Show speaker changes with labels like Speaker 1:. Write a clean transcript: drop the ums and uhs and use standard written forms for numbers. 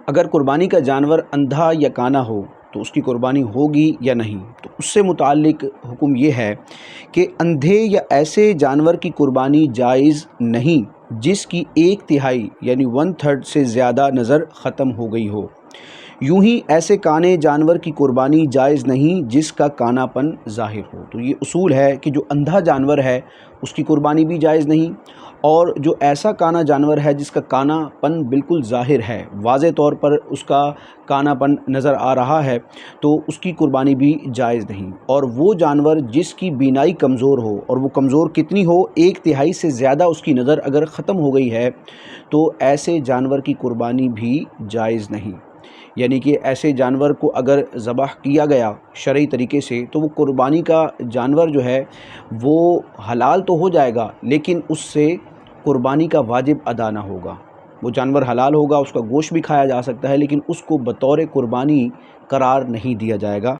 Speaker 1: اگر قربانی کا جانور اندھا یا کانا ہو تو اس کی قربانی ہوگی یا نہیں؟ تو اس سے متعلق حکم یہ ہے کہ اندھے یا ایسے جانور کی قربانی جائز نہیں جس کی 1/3 یعنی 1/3 سے زیادہ نظر ختم ہو گئی ہو۔ یوں ہی ایسے کانے جانور کی قربانی جائز نہیں جس کا کانا پن ظاہر ہو۔ تو یہ اصول ہے کہ جو اندھا جانور ہے اس کی قربانی بھی جائز نہیں، اور جو ایسا کانا جانور ہے جس کا کانا پن بالکل ظاہر ہے، واضح طور پر اس کا کانا پن نظر آ رہا ہے، تو اس کی قربانی بھی جائز نہیں۔ اور وہ جانور جس کی بینائی کمزور ہو، اور وہ کمزور کتنی ہو، 1/3 سے زیادہ اس کی نظر اگر ختم ہو گئی ہے، تو ایسے جانور کی قربانی بھی جائز نہیں۔ یعنی کہ ایسے جانور کو اگر ذبح کیا گیا شرعی طریقے سے تو وہ قربانی کا جانور جو ہے وہ حلال تو ہو جائے گا، لیکن اس سے قربانی کا واجب ادا نہ ہوگا۔ وہ جانور حلال ہوگا، اس کا گوشت بھی کھایا جا سکتا ہے، لیکن اس کو بطور قربانی قرار نہیں دیا جائے گا۔